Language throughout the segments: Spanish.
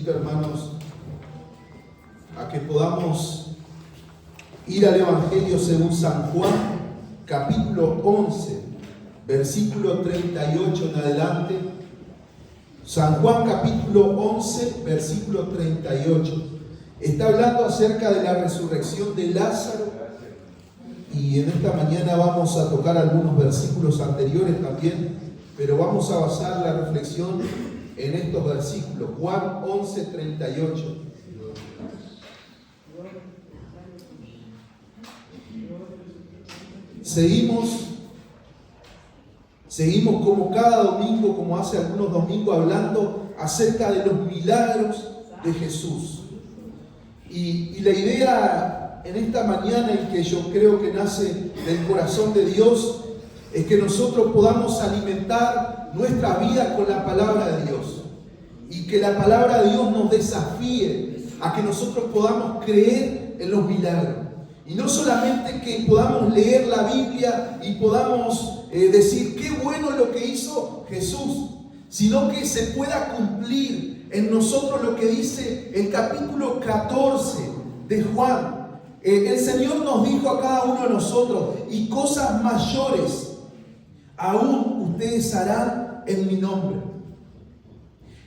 invito, hermanos, a que podamos ir al Evangelio según San Juan, capítulo 11, versículo 38 en adelante. San Juan, capítulo 11, versículo 38. Está hablando acerca de la resurrección de Lázaro. Y en esta mañana vamos a tocar algunos versículos anteriores también, pero vamos a basar la reflexión en estos versículos. Juan 11, 38. Seguimos como cada domingo, como hace algunos domingos, hablando acerca de los milagros de Jesús. Y la idea en esta mañana, y que yo creo que nace del corazón de Dios, es que nosotros podamos alimentar nuestra vida con la palabra de Dios. Y que la palabra de Dios nos desafíe a que nosotros podamos creer en los milagros. Y no solamente que podamos leer la Biblia y podamos decir qué bueno lo que hizo Jesús, sino que se pueda cumplir en nosotros lo que dice el capítulo 14 de Juan. El Señor nos dijo a cada uno de nosotros: y cosas mayores aún ustedes harán en mi nombre.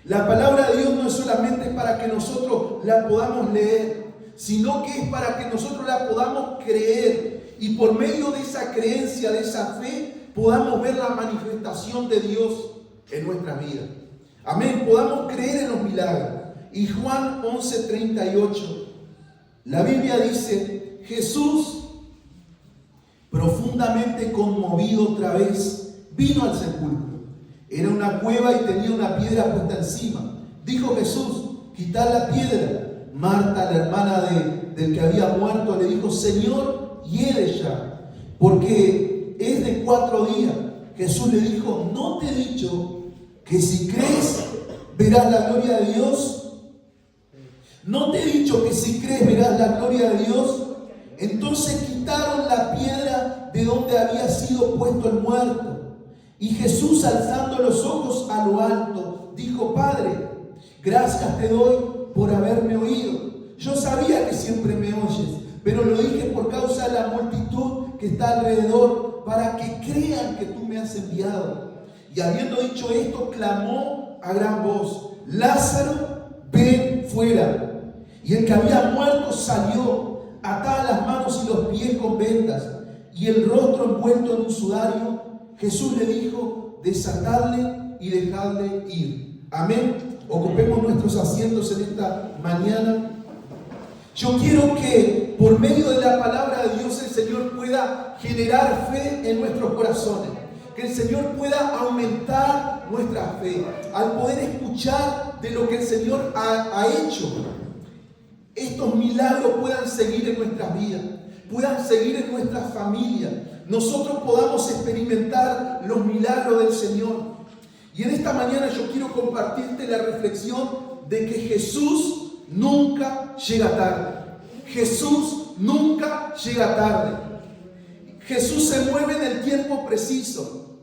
La palabra de Dios no es solamente para que nosotros la podamos leer, sino que es para que nosotros la podamos creer, y por medio de esa creencia, de esa fe, podamos ver la manifestación de Dios en nuestra vida. Amén, podamos creer en los milagros. Y Juan 11:38, la Biblia dice: Jesús, profundamente conmovido otra vez, vino al sepulcro. Era una cueva y tenía una piedra puesta encima. Dijo Jesús: quitad la piedra. Marta, la hermana del que había muerto, le dijo: Señor, hiede ya, porque es de 4 días. Jesús le dijo: ¿no te he dicho que si crees verás la gloria de Dios? ¿No te he dicho que si crees verás la gloria de Dios? Entonces quitaron la piedra de donde había sido puesto el muerto. Y Jesús, alzando los ojos a lo alto, dijo: Padre, gracias te doy por haberme oído. Yo sabía que siempre me oyes, pero lo dije por causa de la multitud que está alrededor, para que crean que tú me has enviado. Y habiendo dicho esto, clamó a gran voz: Lázaro, ven fuera. Y el que había muerto salió, atadas las manos y los pies con vendas, y el rostro envuelto en un sudario. Jesús le dijo: desatadle y dejadle ir. Amén. Ocupemos nuestros asientos en esta mañana. Yo quiero que por medio de la palabra de Dios el Señor pueda generar fe en nuestros corazones. Que el Señor pueda aumentar nuestra fe al poder escuchar de lo que el Señor ha hecho. Estos milagros puedan seguir en nuestras vidas, puedan seguir en nuestras familias. Nosotros podamos experimentar los milagros del Señor. Y en esta mañana yo quiero compartirte la reflexión de que Jesús nunca llega tarde. Jesús nunca llega tarde. Jesús se mueve en el tiempo preciso.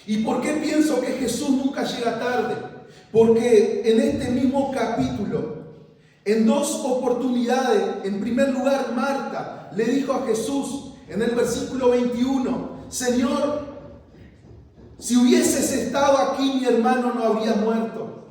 ¿Y por qué pienso que Jesús nunca llega tarde? Porque en este mismo capítulo, en 2 oportunidades, en primer lugar, Marta le dijo a Jesús en el versículo 21: Señor, si hubieses estado aquí, mi hermano no habría muerto.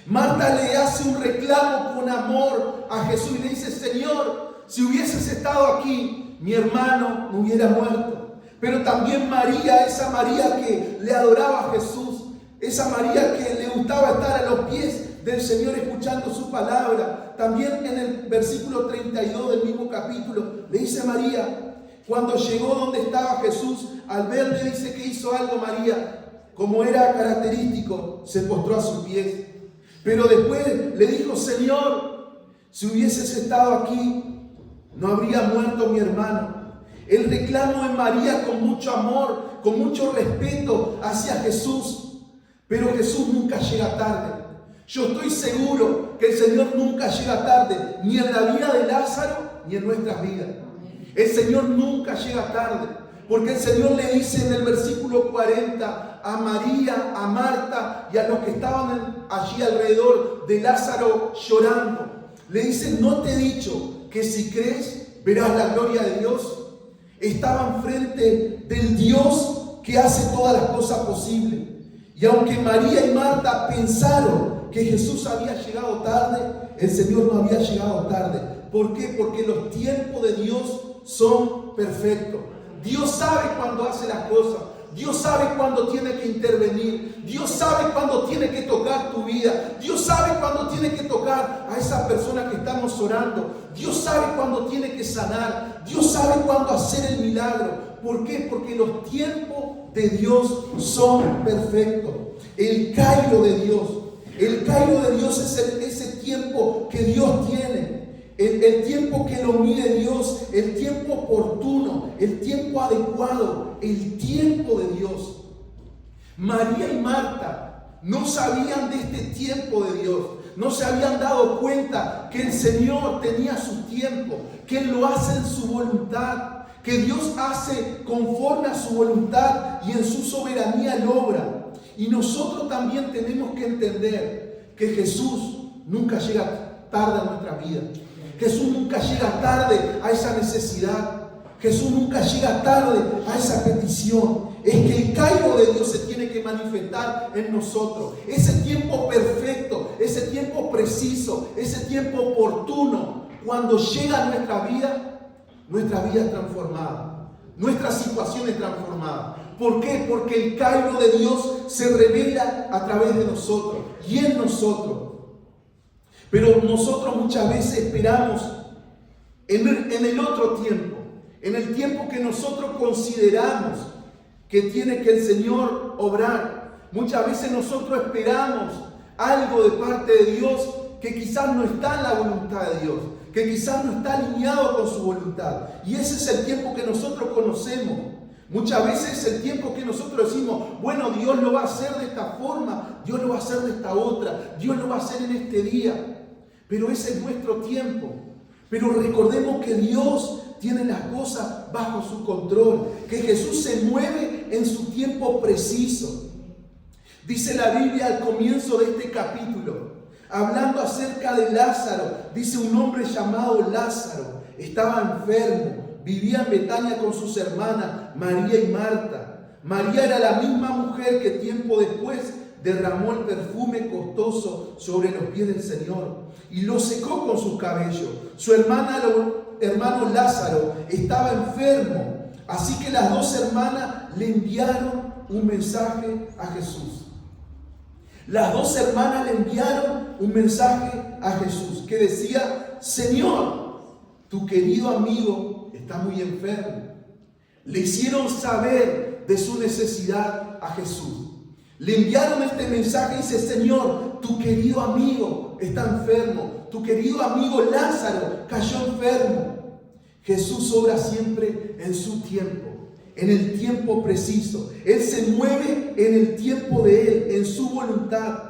Marta le hace un reclamo con amor a Jesús y le dice: Señor, si hubieses estado aquí, mi hermano no hubiera muerto. Pero también María, esa María que le adoraba a Jesús, esa María que le gustaba estar a los pies del Señor escuchando su palabra, también en el versículo 32 del mismo capítulo, le dice María, cuando llegó donde estaba Jesús, al verle, dice que hizo algo María, como era característico, se postró a sus pies. Pero después le dijo: Señor, si hubieses estado aquí, no habría muerto mi hermano. El reclamo de María con mucho amor, con mucho respeto hacia Jesús. Pero Jesús nunca llega tarde. Yo estoy seguro que el Señor nunca llega tarde, ni en la vida de Lázaro, ni en nuestras vidas. El Señor nunca llega tarde, Porque el Señor le dice en el versículo 40 a María, a Marta y a los que estaban allí alrededor de Lázaro llorando. Le dice, ¿no te he dicho que si crees verás la gloria de Dios? Estaban frente del Dios que hace todas las cosas posibles. Y aunque María y Marta pensaron que Jesús había llegado tarde, el Señor no había llegado tarde. ¿Por qué? Porque los tiempos de Dios son perfectos. Dios sabe cuándo hace las cosas. Dios sabe cuándo tiene que intervenir. Dios sabe cuándo tiene que tocar tu vida. Dios sabe cuándo tiene que tocar a esa persona que estamos orando. Dios sabe cuándo tiene que sanar. Dios sabe cuándo hacer el milagro. ¿Por qué? Porque los tiempos de Dios son perfectos. El Cairo de Dios. El Cairo de Dios es ese tiempo que Dios tiene. El tiempo que lo mide Dios, el tiempo oportuno, el tiempo adecuado, el tiempo de Dios. María y Marta no sabían de este tiempo de Dios, no se habían dado cuenta que el Señor tenía su tiempo, que Él lo hace en su voluntad, que Dios hace conforme a su voluntad y en su soberanía Él obra. Y nosotros también tenemos que entender que Jesús nunca llega tarde a nuestra vida. Jesús nunca llega tarde a esa necesidad. Jesús nunca llega tarde a esa petición. Es que el Cairo de Dios se tiene que manifestar en nosotros. Ese tiempo perfecto, ese tiempo preciso, ese tiempo oportuno. Cuando llega a nuestra vida es transformada. Nuestra situación es transformada. ¿Por qué? Porque el Cairo de Dios se revela a través de nosotros y en nosotros. Pero nosotros muchas veces esperamos en el otro tiempo, en el tiempo que nosotros consideramos que tiene que el Señor obrar. Muchas veces nosotros esperamos algo de parte de Dios que quizás no está en la voluntad de Dios, que quizás no está alineado con su voluntad. Y ese es el tiempo que nosotros conocemos. Muchas veces es el tiempo que nosotros decimos, bueno, Dios lo va a hacer de esta forma, Dios lo va a hacer de esta otra, Dios lo va a hacer en este día. Pero ese es nuestro tiempo. Pero recordemos que Dios tiene las cosas bajo su control, que Jesús se mueve en su tiempo preciso. Dice la Biblia al comienzo de este capítulo, hablando acerca de Lázaro, dice un hombre llamado Lázaro, estaba enfermo, vivía en Betania con sus hermanas María y Marta. María era la misma mujer que tiempo después derramó el perfume costoso sobre los pies del Señor y lo secó con sus cabellos. Su hermano Lázaro estaba enfermo, así que las dos hermanas le enviaron un mensaje a Jesús. Las dos hermanas le enviaron un mensaje a Jesús que decía, Señor, tu querido amigo está muy enfermo. Le hicieron saber de su necesidad a Jesús. Le enviaron este mensaje y dice, Señor, tu querido amigo está enfermo. Tu querido amigo Lázaro cayó enfermo. Jesús obra siempre en su tiempo, en el tiempo preciso. Él se mueve en el tiempo de Él, en su voluntad.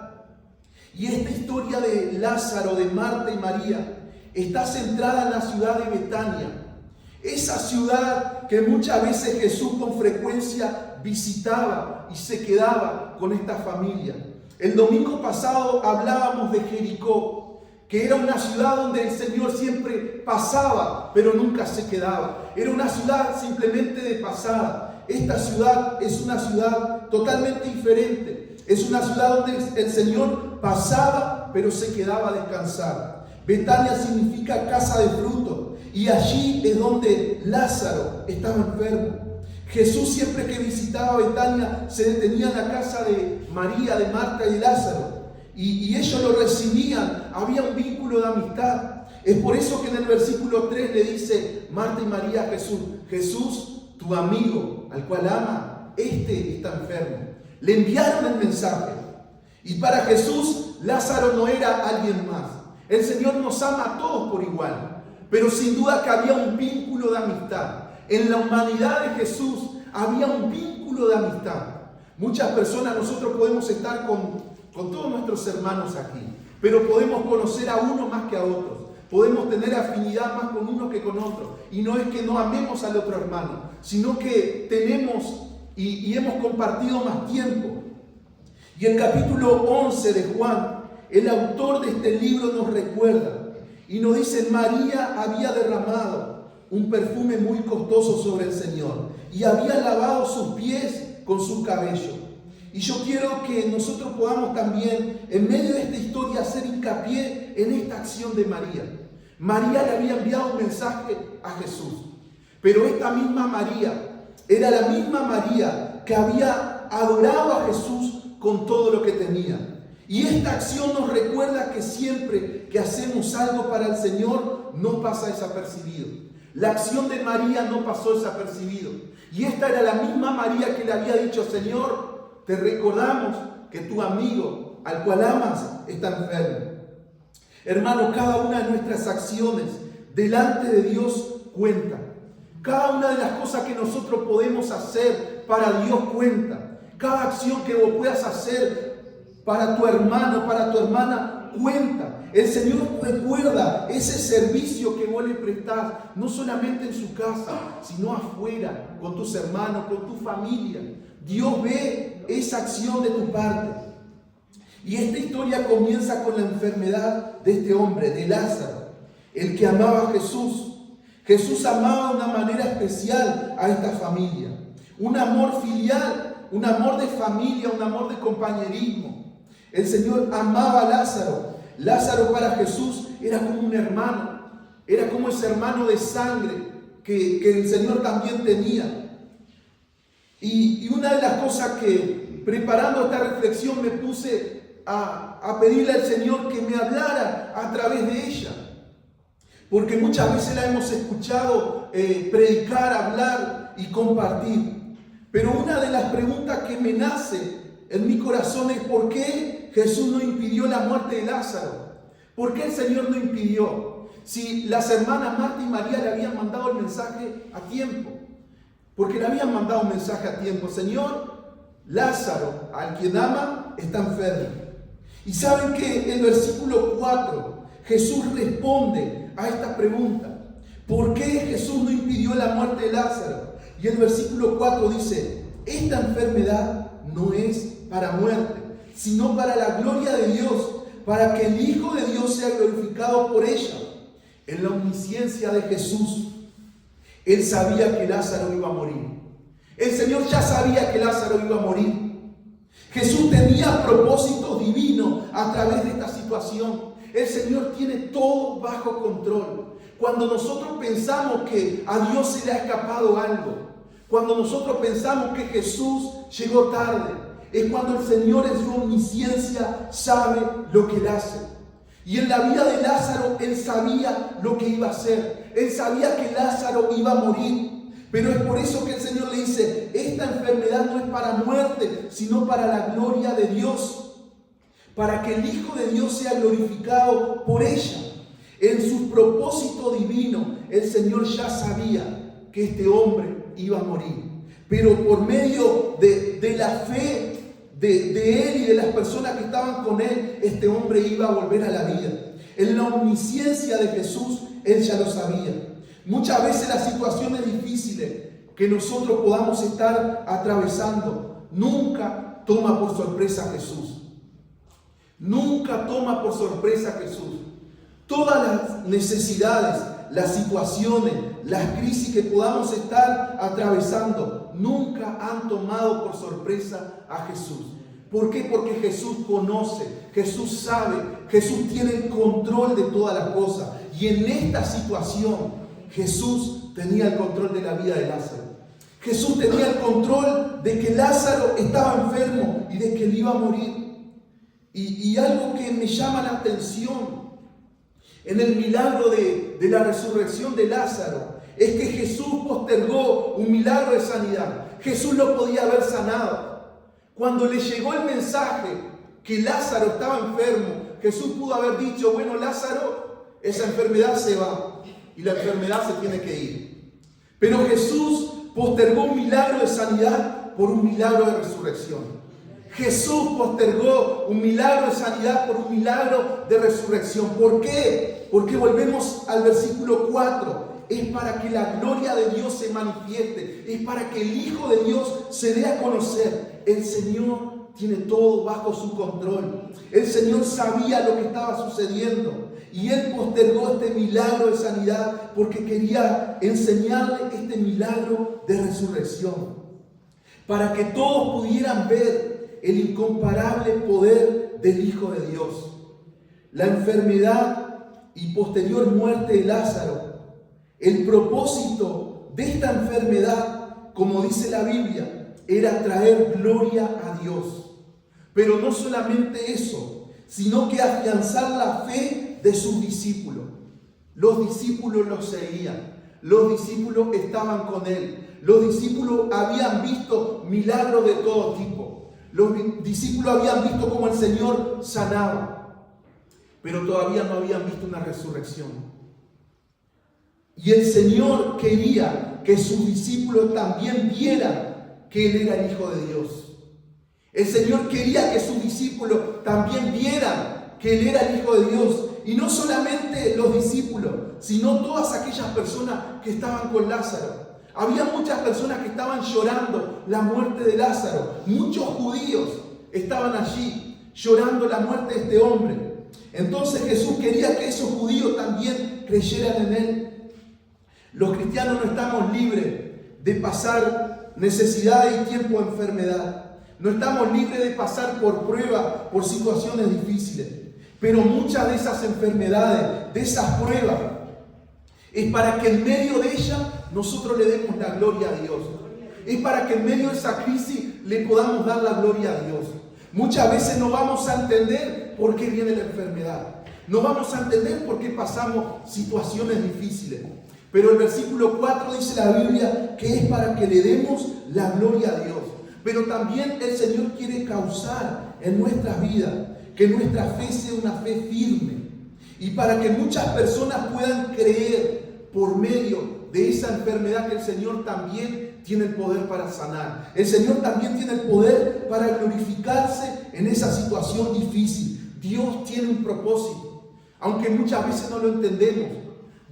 Y esta historia de Lázaro, de Marta y María, está centrada en la ciudad de Betania. Esa ciudad que muchas veces Jesús con frecuencia visitaba y se quedaba con esta familia. El domingo pasado hablábamos de Jericó, que era una ciudad donde el Señor siempre pasaba, pero nunca se quedaba. Era una ciudad simplemente de pasada. Esta ciudad es una ciudad totalmente diferente. Es una ciudad donde el Señor pasaba, pero se quedaba a descansar. Betania significa casa de frutos. Y allí es donde Lázaro estaba enfermo. Jesús siempre que visitaba Betania se detenía en la casa de María, de Marta y de Lázaro. Y ellos lo recibían. Había un vínculo de amistad. Es por eso que en el versículo 3 le dice Marta y María a Jesús, Jesús, tu amigo, al cual ama, este está enfermo. Le enviaron el mensaje. Y para Jesús, Lázaro no era alguien más. El Señor nos ama a todos por igual. Pero sin duda que había un vínculo de amistad. En la humanidad de Jesús había un vínculo de amistad. Muchas personas, nosotros podemos estar con todos nuestros hermanos aquí, pero podemos conocer a uno más que a otros. podemos tener afinidad más con uno que con otro. Y no es que no amemos al otro hermano, sino que tenemos y hemos compartido más tiempo. Y el capítulo 11 de Juan, el autor de este libro nos recuerda y nos dice: María había derramado un perfume muy costoso sobre el Señor y había lavado sus pies con su cabello. Y yo quiero que nosotros podamos también, en medio de esta historia, hacer hincapié en esta acción de María. María le había enviado un mensaje a Jesús, pero esta misma María era la misma María que había adorado a Jesús con todo lo que tenía. Y esta acción nos recuerda que siempre que hacemos algo para el Señor, no pasa desapercibido. La acción de María no pasó desapercibido. Y esta era la misma María que le había dicho: Señor, te recordamos que tu amigo, al cual amas, está enfermo. Hermano, cada una de nuestras acciones delante de Dios cuenta. Cada una de las cosas que nosotros podemos hacer para Dios cuenta. Cada acción que vos puedas hacer para tu hermano, para tu hermana, cuenta. El Señor recuerda ese servicio que vos le prestás, no solamente en su casa, sino afuera, con tus hermanos, con tu familia. Dios ve esa acción de tu parte. Y esta historia comienza con la enfermedad de este hombre, de Lázaro, el que amaba a Jesús. Jesús amaba de una manera especial a esta familia. Un amor filial, un amor de familia, un amor de compañerismo. El Señor amaba a Lázaro. Lázaro para Jesús era como un hermano. Era como ese hermano de sangre que el Señor también tenía. Y una de las cosas que, preparando esta reflexión, me puse a pedirle al Señor que me hablara a través de ella. Porque muchas veces la hemos escuchado predicar, hablar y compartir. Pero una de las preguntas que me nace en mi corazón es: ¿por qué Jesús no impidió la muerte de Lázaro? ¿Por qué el Señor no impidió? Si las hermanas Marta y María le habían mandado el mensaje a tiempo. Porque le habían mandado un mensaje a tiempo: Señor, Lázaro, al quien ama, está enfermo. Y saben que en el versículo 4 Jesús responde a esta pregunta: ¿por qué Jesús no impidió la muerte de Lázaro? Y el versículo 4 dice: esta enfermedad no es para muerte, sino para la gloria de Dios, para que el Hijo de Dios sea glorificado por ella. En la omnisciencia de Jesús, Él sabía que Lázaro iba a morir. El Señor ya sabía que Lázaro iba a morir. Jesús tenía propósitos divinos a través de esta situación. El Señor tiene todo bajo control. Cuando nosotros pensamos que a Dios se le ha escapado algo, cuando nosotros pensamos que Jesús llegó tarde, es cuando el Señor en su omnisciencia sabe lo que Él hace. Y en la vida de Lázaro, Él sabía lo que iba a hacer. Él sabía que Lázaro iba a morir. Pero es por eso que el Señor le dice: esta enfermedad no es para muerte, sino para la gloria de Dios. Para que el Hijo de Dios sea glorificado por ella. En su propósito divino, el Señor ya sabía que este hombre iba a morir. Pero por medio de la fe de él y de las personas que estaban con él, este hombre iba a volver a la vida. En la omnisciencia de Jesús, él ya lo sabía. Muchas veces las situaciones difíciles que nosotros podamos estar atravesando, nunca toma por sorpresa a Jesús. Nunca toma por sorpresa a Jesús. Todas las necesidades, las situaciones, las crisis que podamos estar atravesando, nunca han tomado por sorpresa a Jesús. ¿Por qué? Porque Jesús conoce, Jesús sabe, Jesús tiene el control de todas las cosas. Y en esta situación, Jesús tenía el control de la vida de Lázaro. Jesús tenía el control de que Lázaro estaba enfermo y de que él iba a morir. Y algo que me llama la atención en el milagro de la resurrección de Lázaro es que Jesús postergó un milagro de sanidad. Jesús lo podía haber sanado. Cuando le llegó el mensaje que Lázaro estaba enfermo, Jesús pudo haber dicho: bueno, Lázaro, esa enfermedad se va y la enfermedad se tiene que ir. Pero Jesús postergó un milagro de sanidad por un milagro de resurrección. Jesús postergó un milagro de sanidad por un milagro de resurrección. ¿Por qué? Porque volvemos al versículo 4. Es para que la gloria de Dios se manifieste. Es para que el Hijo de Dios se dé a conocer. El Señor tiene todo bajo su control. El Señor sabía lo que estaba sucediendo. Y Él postergó este milagro de sanidad porque quería enseñarle este milagro de resurrección. Para que todos pudieran ver el incomparable poder del Hijo de Dios. La enfermedad y posterior muerte de Lázaro. El propósito de esta enfermedad, como dice la Biblia, era traer gloria a Dios. Pero no solamente eso, sino que afianzar la fe de sus discípulos. Los discípulos lo seguían. Los discípulos estaban con Él. Los discípulos habían visto milagros de todo tipo. Los discípulos habían visto cómo el Señor sanaba. Pero todavía no habían visto una resurrección. Y el Señor quería que sus discípulos también vieran que Él era el Hijo de Dios. El Señor quería que sus discípulos también vieran que Él era el Hijo de Dios. Y no solamente los discípulos, sino todas aquellas personas que estaban con Lázaro. Había muchas personas que estaban llorando la muerte de Lázaro. Muchos judíos estaban allí llorando la muerte de este hombre. Entonces Jesús quería que esos judíos también creyeran en Él. Los cristianos no estamos libres de pasar necesidad y tiempo de enfermedad. No estamos libres de pasar por pruebas, por situaciones difíciles. Pero muchas de esas enfermedades, de esas pruebas, es para que en medio de ellas nosotros le demos la gloria a Dios. Es para que en medio de esa crisis le podamos dar la gloria a Dios. Muchas veces no vamos a entender por qué viene la enfermedad. No vamos a entender por qué pasamos situaciones difíciles. Pero el versículo 4 dice la Biblia que es para que le demos la gloria a Dios. Pero también el Señor quiere causar en nuestras vidas que nuestra fe sea una fe firme. Y para que muchas personas puedan creer por medio de esa enfermedad que el Señor también tiene el poder para sanar. El Señor también tiene el poder para glorificarse en esa situación difícil. Dios tiene un propósito, aunque muchas veces no lo entendemos.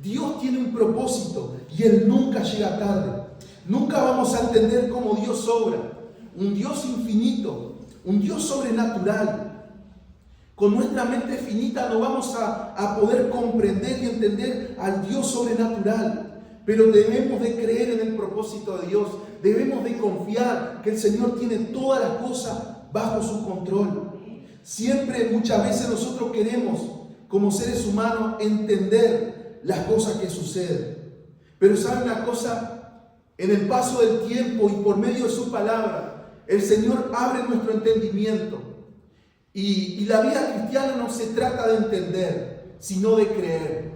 Dios tiene un propósito y Él nunca llega tarde. Nunca vamos a entender cómo Dios obra. Un Dios infinito, un Dios sobrenatural. Con nuestra mente finita no vamos a poder comprender y entender al Dios sobrenatural. Pero debemos de creer en el propósito de Dios. Debemos de confiar que el Señor tiene todas las cosas bajo su control. Siempre, muchas veces nosotros queremos, como seres humanos, entender las cosas que suceden. Pero ¿saben una cosa? En el paso del tiempo y por medio de su palabra, el Señor abre nuestro entendimiento. Y la vida cristiana no se trata de entender, sino de creer.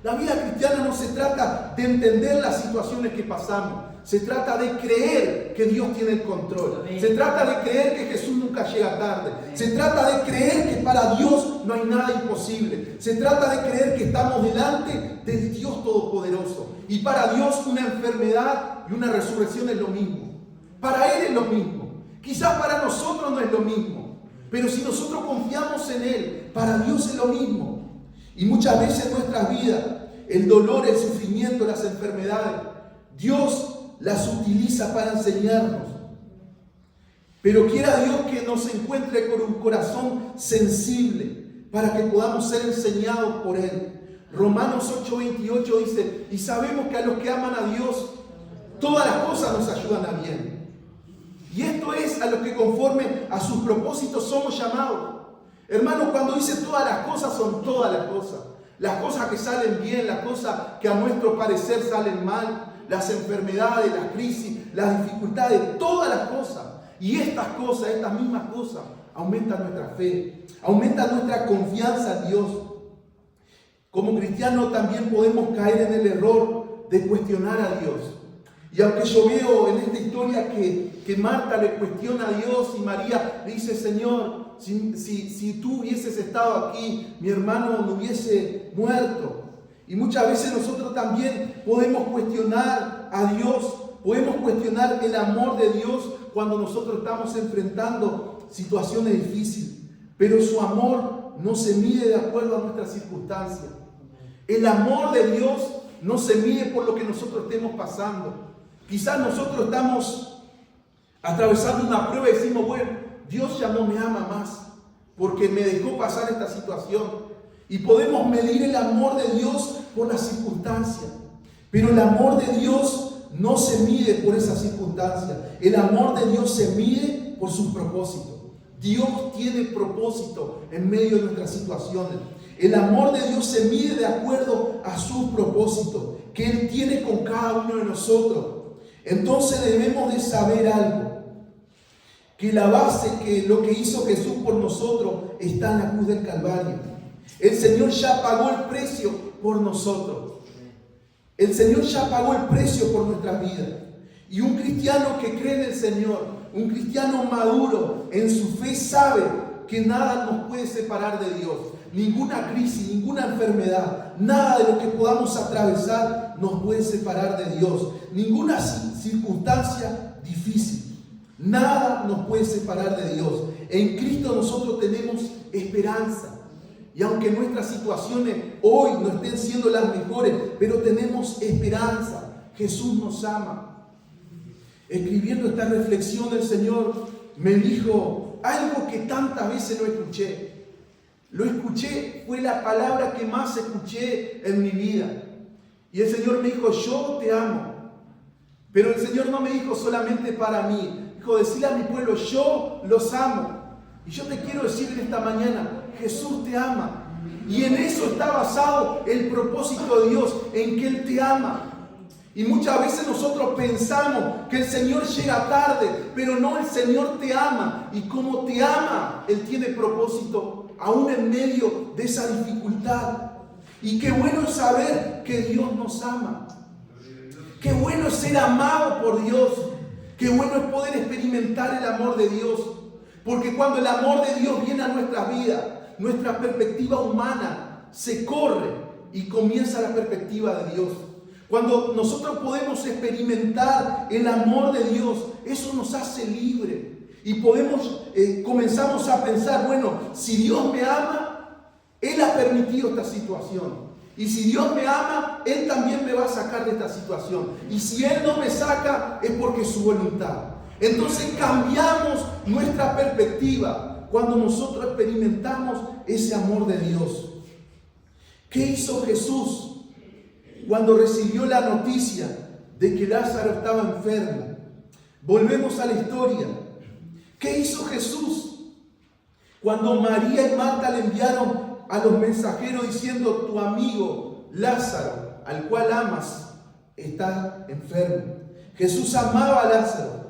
La vida cristiana no se trata de entender las situaciones que pasamos. Se trata de creer que Dios tiene el control. Se trata de creer que Jesús nunca llega tarde. Se trata de creer que para Dios no hay nada imposible. Se trata de creer que estamos delante del Dios Todopoderoso. Y para Dios una enfermedad y una resurrección es lo mismo. Para Él es lo mismo. Quizás para nosotros no es lo mismo. Pero si nosotros confiamos en Él, para Dios es lo mismo. Y muchas veces en nuestras vidas, el dolor, el sufrimiento, las enfermedades, Dios las utiliza para enseñarnos. Pero quiera Dios que nos encuentre con un corazón sensible para que podamos ser enseñados por Él. Romanos 8:28 dice, y sabemos que a los que aman a Dios, todas las cosas nos ayudan a bien. Y esto es a los que conforme a sus propósitos somos llamados. Hermanos, cuando dice todas las cosas, son todas las cosas. Las cosas que salen bien, las cosas que a nuestro parecer salen mal, las enfermedades, las crisis, las dificultades, todas las cosas. Y estas cosas, estas mismas cosas, aumentan nuestra fe, aumentan nuestra confianza en Dios. Como cristianos también podemos caer en el error de cuestionar a Dios. Y aunque yo veo en esta historia que Marta le cuestiona a Dios y María le dice, Señor, si tú hubieses estado aquí, mi hermano no hubiese muerto. Y muchas veces nosotros también podemos cuestionar a Dios, podemos cuestionar el amor de Dios cuando nosotros estamos enfrentando situaciones difíciles, pero su amor no se mide de acuerdo a nuestras circunstancias. El amor de Dios no se mide por lo que nosotros estemos pasando. Quizás nosotros estamos atravesando una prueba y decimos, bueno, Dios ya no me ama más porque me dejó pasar esta situación. Y podemos medir el amor de Dios por las circunstancias. Pero el amor de Dios no se mide por esas circunstancias. El amor de Dios se mide por sus propósitos. Dios tiene propósito en medio de nuestras situaciones. El amor de Dios se mide de acuerdo a sus propósitos que Él tiene con cada uno de nosotros. Entonces debemos de saber algo. Que la base, que lo que hizo Jesús por nosotros está en la cruz del Calvario. El Señor ya pagó el precio por nosotros. El Señor ya pagó el precio por nuestras vidas. Y un cristiano que cree en el Señor, un cristiano maduro en su fe, sabe que nada nos puede separar de Dios. Ninguna crisis, ninguna enfermedad, nada de lo que podamos atravesar nos puede separar de Dios. Ninguna circunstancia difícil, nada nos puede separar de Dios. En Cristo nosotros tenemos esperanza. Y aunque nuestras situaciones hoy no estén siendo las mejores, pero tenemos esperanza. Jesús nos ama. Escribiendo esta reflexión, el Señor me dijo algo que tantas veces lo escuché. Lo escuché, fue la palabra que más escuché en mi vida. Y el Señor me dijo, yo te amo. Pero el Señor no me dijo solamente para mí. Dijo, decirle a mi pueblo, yo los amo. Y yo te quiero decir en esta mañana, Jesús te ama. Y en eso está basado el propósito de Dios, en que Él te ama. Y muchas veces nosotros pensamos que el Señor llega tarde, pero no, el Señor te ama. Y como te ama, Él tiene propósito aún en medio de esa dificultad. Y qué bueno es saber que Dios nos ama. Qué bueno es ser amado por Dios. Qué bueno es poder experimentar el amor de Dios. Porque cuando el amor de Dios viene a nuestras vidas, nuestra perspectiva humana se corre y comienza la perspectiva de Dios. Cuando nosotros podemos experimentar el amor de Dios, eso nos hace libre. Y comenzamos a pensar, bueno, si Dios me ama, Él ha permitido esta situación. Y si Dios me ama, Él también me va a sacar de esta situación. Y si Él no me saca, es porque es su voluntad. Entonces cambiamos nuestra perspectiva cuando nosotros experimentamos ese amor de Dios. ¿Qué hizo Jesús cuando recibió la noticia de que Lázaro estaba enfermo? Volvemos a la historia. ¿Qué hizo Jesús cuando María y Marta le enviaron a los mensajeros diciendo, tu amigo Lázaro, al cual amas, está enfermo? Jesús amaba a Lázaro.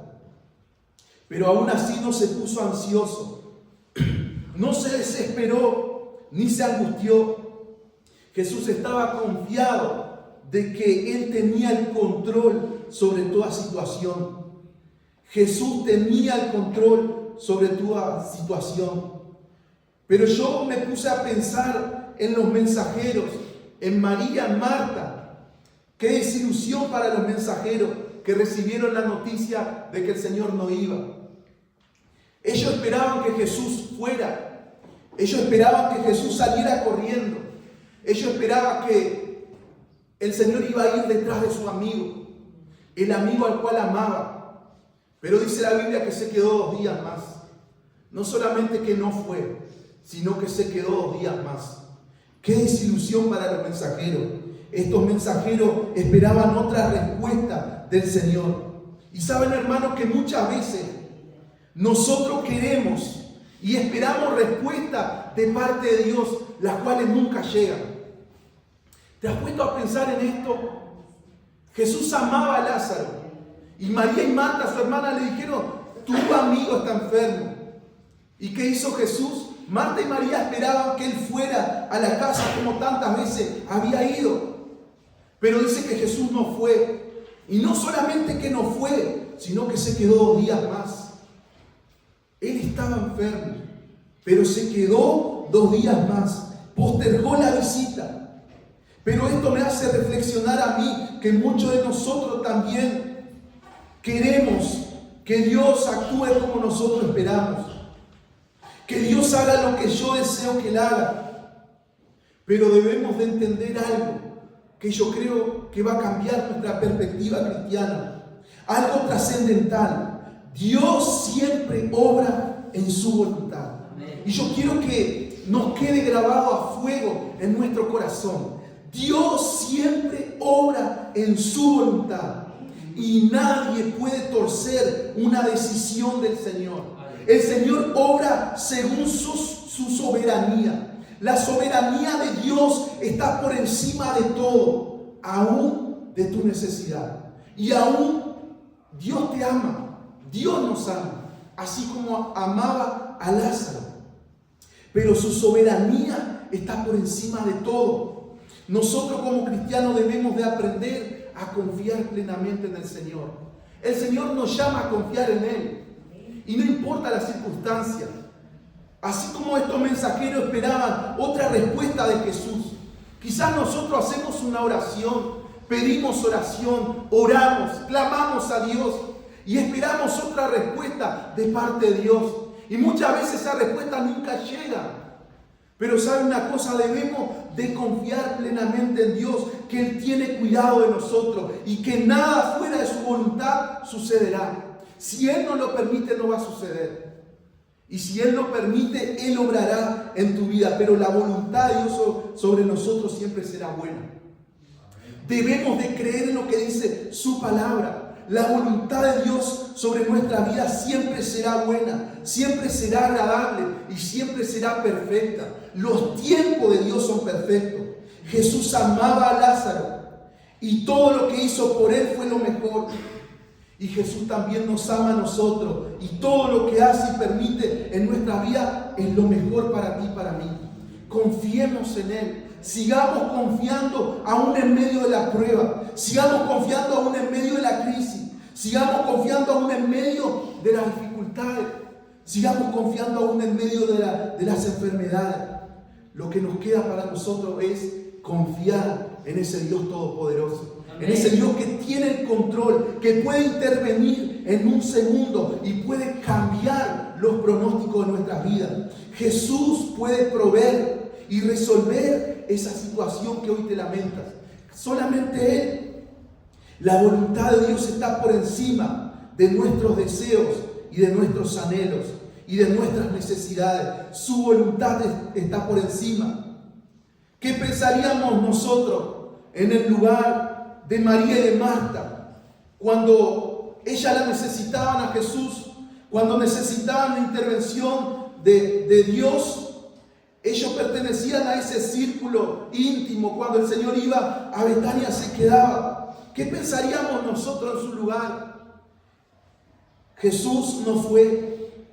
Pero aún así no se puso ansioso, no se desesperó, ni se angustió. Jesús estaba confiado de que Él tenía el control sobre toda situación. Jesús tenía el control sobre toda situación. Pero yo me puse a pensar en los mensajeros, en María, en Marta. Qué desilusión para los mensajeros que recibieron la noticia de que el Señor no iba. Ellos esperaban que Jesús fuera. Ellos esperaban que Jesús saliera corriendo. Ellos esperaban que el Señor iba a ir detrás de su amigo, el amigo al cual amaba. Pero dice la Biblia que se quedó 2 días más. No solamente que no fue, sino que se quedó 2 días más. Qué desilusión para los mensajeros. Estos mensajeros esperaban otra respuesta del Señor. Y saben, hermanos, que muchas veces nosotros queremos y esperamos respuestas de parte de Dios, las cuales nunca llegan. ¿Te has puesto a pensar en esto? Jesús amaba a Lázaro y María y Marta, su hermana, le dijeron, tu amigo está enfermo. ¿Y qué hizo Jesús? Marta y María esperaban que Él fuera a la casa como tantas veces había ido. Pero dice que Jesús no fue. Y no solamente que no fue, sino que se quedó 2 días más. Él estaba enfermo, pero se quedó 2 días más. Postergó la visita. Pero esto me hace reflexionar a mí que muchos de nosotros también queremos que Dios actúe como nosotros esperamos. que Dios haga lo que yo deseo que Él haga. Pero debemos de entender algo que yo creo que va a cambiar nuestra perspectiva cristiana. Algo trascendental. Dios siempre obra en su voluntad. Y yo quiero que nos quede grabado a fuego en nuestro corazón. Dios siempre obra en su voluntad. Y nadie puede torcer una decisión del Señor. El Señor obra según su soberanía. La soberanía de Dios está por encima de todo, aún de tu necesidad. Y aún Dios te ama, Dios nos ama, así como amaba a Lázaro. Pero su soberanía está por encima de todo. Nosotros como cristianos debemos de aprender a confiar plenamente en el Señor. El Señor nos llama a confiar en Él. Y no importa las circunstancias. Así como estos mensajeros esperaban otra respuesta de Jesús. Quizás nosotros hacemos una oración, pedimos oración, oramos, clamamos a Dios y esperamos otra respuesta de parte de Dios. Y muchas veces esa respuesta nunca llega. Pero ¿sabe una cosa? Debemos de confiar plenamente en Dios, que Él tiene cuidado de nosotros y que nada fuera de su voluntad sucederá. Si Él no lo permite, no va a suceder. Y si Él lo permite, Él obrará en tu vida. Pero la voluntad de Dios sobre nosotros siempre será buena. Debemos de creer en lo que dice su palabra. La voluntad de Dios sobre nuestra vida siempre será buena, siempre será agradable y siempre será perfecta. Los tiempos de Dios son perfectos. Jesús amaba a Lázaro y todo lo que hizo por él fue lo mejor. Y Jesús también nos ama a nosotros y todo lo que hace y permite en nuestra vida es lo mejor para ti y para mí. Confiemos en Él. Sigamos confiando aún en medio de la prueba. Sigamos confiando aún en medio de la crisis. Sigamos confiando aún en medio de las dificultades. Sigamos confiando aún en medio de las enfermedades. Lo que nos queda para nosotros es confiar en ese Dios todopoderoso. En ese Dios que tiene el control, que puede intervenir en un segundo y puede cambiar los pronósticos de nuestras vidas. Jesús puede proveer y resolver esa situación que hoy te lamentas. Solamente Él. La voluntad de Dios está por encima de nuestros deseos y de nuestros anhelos y de nuestras necesidades. Su voluntad está por encima. ¿Qué pensaríamos nosotros en el lugar de María y de Marta cuando ellas la necesitaban a Jesús, cuando necesitaban la intervención de Dios? Ellos pertenecían a ese círculo íntimo. Cuando el Señor iba a Betania se quedaba. ¿Qué pensaríamos nosotros en su lugar? Jesús no fue.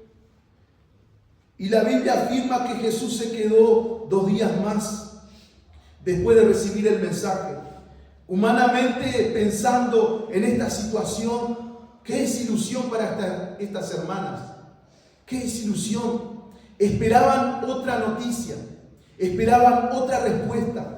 Y la Biblia afirma que Jesús se quedó 2 días más después de recibir el mensaje. Humanamente, pensando en esta situación, qué desilusión para estas hermanas. Qué desilusión. Esperaban otra noticia, esperaban otra respuesta.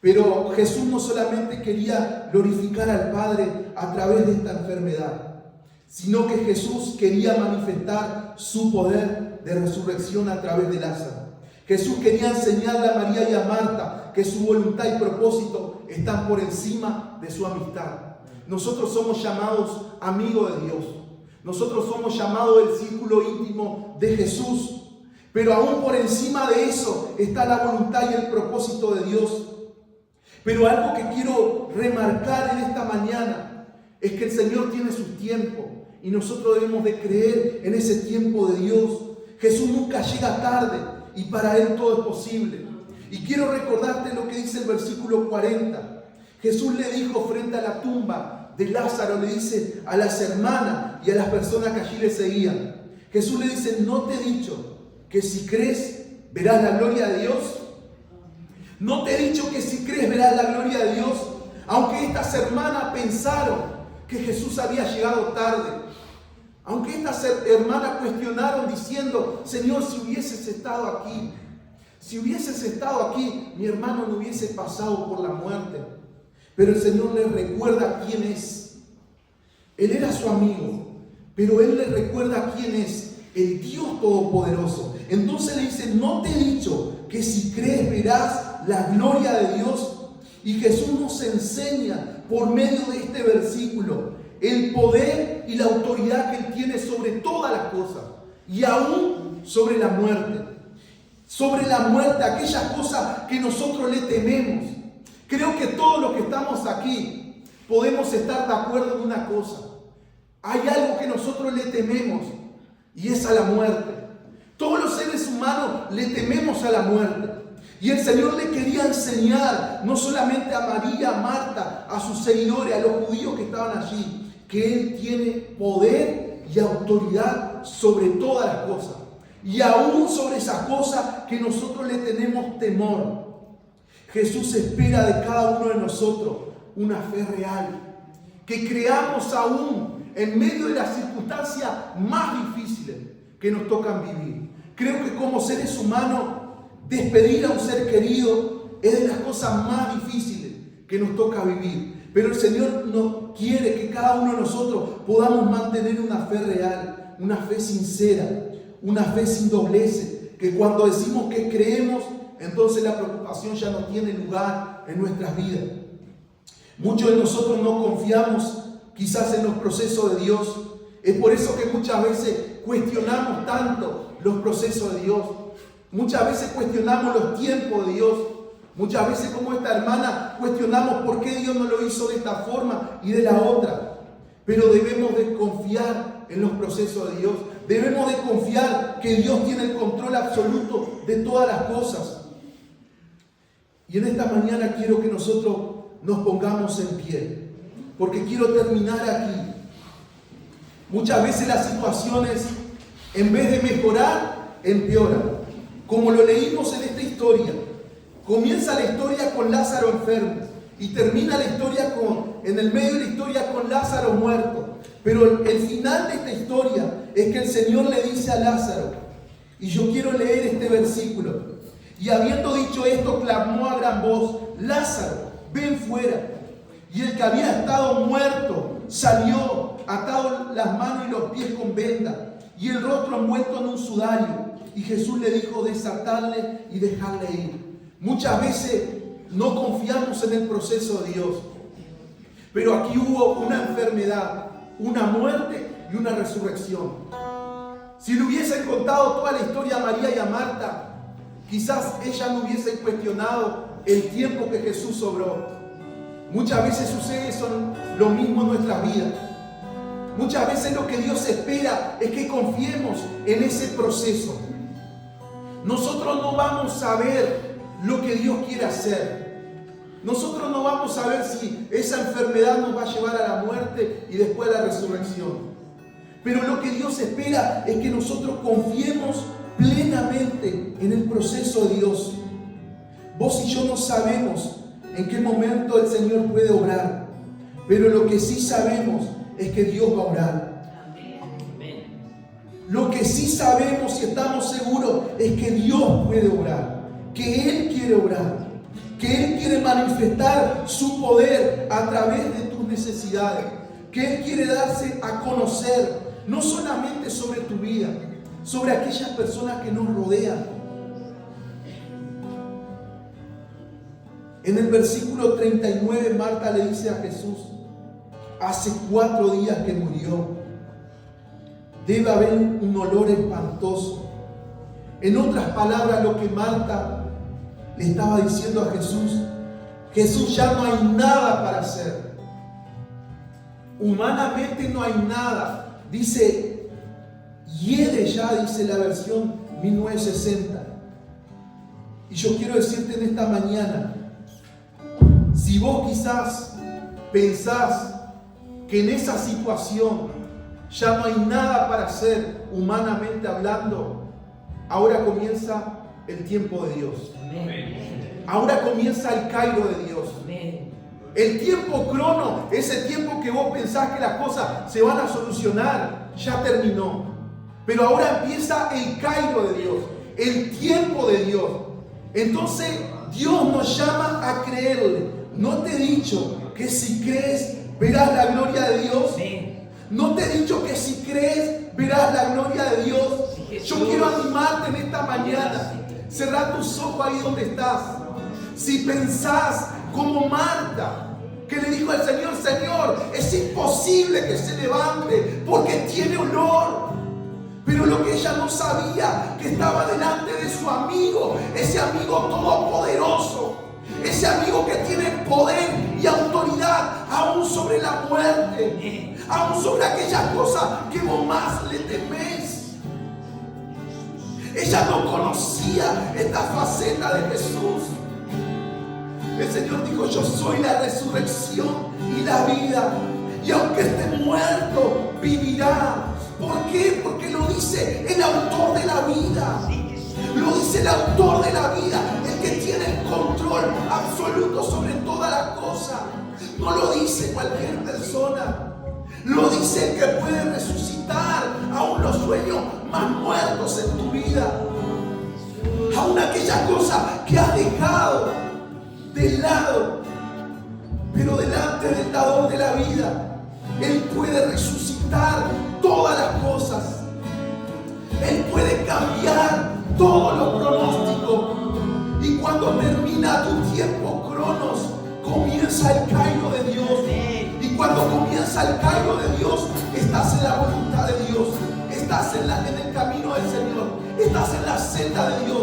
Pero Jesús no solamente quería glorificar al Padre a través de esta enfermedad, sino que Jesús quería manifestar su poder de resurrección a través de Lázaro. Jesús quería enseñarle a María y a Marta que su voluntad y propósito están por encima de su amistad. Nosotros somos llamados amigos de Dios. Nosotros somos llamados del círculo íntimo de Jesús. Pero aún por encima de eso está la voluntad y el propósito de Dios. Pero algo que quiero remarcar en esta mañana es que el Señor tiene su tiempo y nosotros debemos de creer en ese tiempo de Dios. Jesús nunca llega tarde y para Él todo es posible. Y quiero recordarte lo que dice el versículo 40. Jesús le dijo frente a la tumba de Lázaro, le dice a las hermanas y a las personas que allí le seguían. Jesús le dice: ¿no te he dicho que si crees verás la gloria de Dios? ¿No te he dicho que si crees verás la gloria de Dios? Aunque estas hermanas pensaron que Jesús había llegado tarde, aunque estas hermanas cuestionaron diciendo: Señor, si hubieses estado aquí, si hubieses estado aquí, mi hermano no hubiese pasado por la muerte. Pero el Señor les recuerda quién es. Él era su amigo, pero Él les recuerda quién es. el Dios Todopoderoso. Entonces le dice, ¿no te he dicho que si crees verás la gloria de Dios? Y Jesús nos enseña por medio de este versículo el poder y la autoridad que Él tiene sobre todas las cosas y aún sobre la muerte. Sobre la muerte, aquellas cosas que nosotros le tememos. Creo que todos los que estamos aquí podemos estar de acuerdo en una cosa. Hay algo que nosotros le tememos y es a la muerte. Todos los seres humanos le tememos a la muerte. Y el Señor le quería enseñar, no solamente a María, a Marta, a sus seguidores, a los judíos que estaban allí, que Él tiene poder y autoridad sobre todas las cosas. Y aún sobre esas cosas que nosotros le tenemos temor. Jesús espera de cada uno de nosotros una fe real. Que creamos aún en medio de las circunstancias más difíciles que nos tocan vivir. Creo que como seres humanos, despedir a un ser querido es de las cosas más difíciles que nos toca vivir. Pero el Señor no quiere que cada uno de nosotros podamos mantener una fe real, una fe sincera, una fe sin dobleces. Que cuando decimos que creemos, entonces la preocupación ya no tiene lugar en nuestras vidas. Muchos de nosotros no confiamos quizás en los procesos de Dios. Es por eso que muchas veces cuestionamos tanto los procesos de Dios. Muchas veces cuestionamos los tiempos de Dios. Muchas veces, como esta hermana, cuestionamos por qué Dios no lo hizo de esta forma y de la otra. Pero debemos de confiar en los procesos de Dios. Debemos de confiar que Dios tiene el control absoluto de todas las cosas. Y en esta mañana quiero que nosotros nos pongamos en pie, porque quiero terminar aquí. Muchas veces las situaciones, en vez de mejorar, empeoran. Como lo leímos en esta historia, comienza la historia con Lázaro enfermo y termina la historia en el medio de la historia con Lázaro muerto. Pero el final de esta historia es que el Señor le dice a Lázaro, y yo quiero leer este versículo: y habiendo dicho esto, clamó a gran voz: Lázaro, ven fuera. Y el que había estado muerto salió, atado las manos y los pies con venda, y el rostro envuelto en un sudario. Y Jesús le dijo: desatarle y dejarle ir. Muchas veces no confiamos en el proceso de Dios, pero aquí hubo una enfermedad, una muerte y una resurrección. Si le hubiesen contado toda la historia a María y a Marta, quizás ellas no hubiesen cuestionado el tiempo que Jesús obró. Muchas veces sucede eso lo mismo en nuestras vidas. Muchas veces lo que Dios espera es que confiemos en ese proceso. Nosotros no vamos a ver lo que Dios quiere hacer. Nosotros no vamos a ver si esa enfermedad nos va a llevar a la muerte y después a la resurrección. Pero lo que Dios espera es que nosotros confiemos plenamente en el proceso de Dios. Vos y yo no sabemos en qué momento el Señor puede obrar, pero lo que sí sabemos es que Dios va a obrar. Lo que sí sabemos y estamos seguros es que Dios puede obrar, que Él quiere obrar, que Él quiere manifestar su poder a través de tus necesidades, que Él quiere darse a conocer, no solamente sobre tu vida, sobre aquellas personas que nos rodean. En el versículo 39, Marta le dice a Jesús: hace 4 días que murió. Debe haber un olor espantoso. En otras palabras, lo que Marta le estaba diciendo a Jesús: Jesús, ya no hay nada para hacer. Humanamente no hay nada. Dice, hiede ya, dice la versión 1960. Y yo quiero decirte en esta mañana, si vos quizás pensás que en esa situación ya no hay nada para hacer humanamente hablando, ahora comienza el tiempo de Dios. Ahora comienza el Cairo de Dios. El tiempo crono, ese tiempo que vos pensás que las cosas se van a solucionar, ya terminó. Pero ahora empieza el Cairo de Dios, el tiempo de Dios. Entonces Dios nos llama a creerle. ¿No te he dicho que si crees verás la gloria de Dios? ¿No te he dicho que si crees verás la gloria de Dios? Yo quiero animarte en esta mañana. Cerrá tus ojos ahí donde estás. Si pensás como Marta, que le dijo al Señor: Señor, es imposible que se levante porque tiene olor. Pero lo que ella no sabía, que estaba delante de su amigo, ese amigo todopoderoso, ese amigo que tiene poder y autoridad aún sobre la muerte, aún sobre aquellas cosas que vos más le temés. Ella no conocía esta faceta de Jesús. El Señor dijo: yo soy la resurrección y la vida, y aunque esté muerto, vivirá. ¿Por qué? Porque lo dice el autor de la vida. Lo dice el autor de la vida, el que tiene el control absoluto sobre todas las cosas. No lo dice cualquier persona. Lo dice el que puede resucitar aún los sueños más muertos en tu vida. Aún aquellas cosas que has dejado de lado. Pero delante del dador de la vida, Él puede resucitar todas las cosas. Él puede cambiar todos los pronósticos. Y cuando termina tu tiempo, Cronos, comienza el Cairo de Dios. Y cuando comienza el Cairo de Dios, estás en la voluntad de Dios. Estás en el camino del Señor. Estás en la senda de Dios.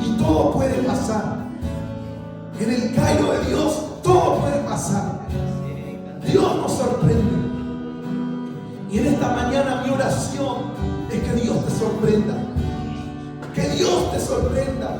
Y todo puede pasar. En el Cairo de Dios, todo puede pasar. Dios nos sorprende. Y en esta mañana mi oración es que Dios te sorprenda. Que Dios te sorprenda.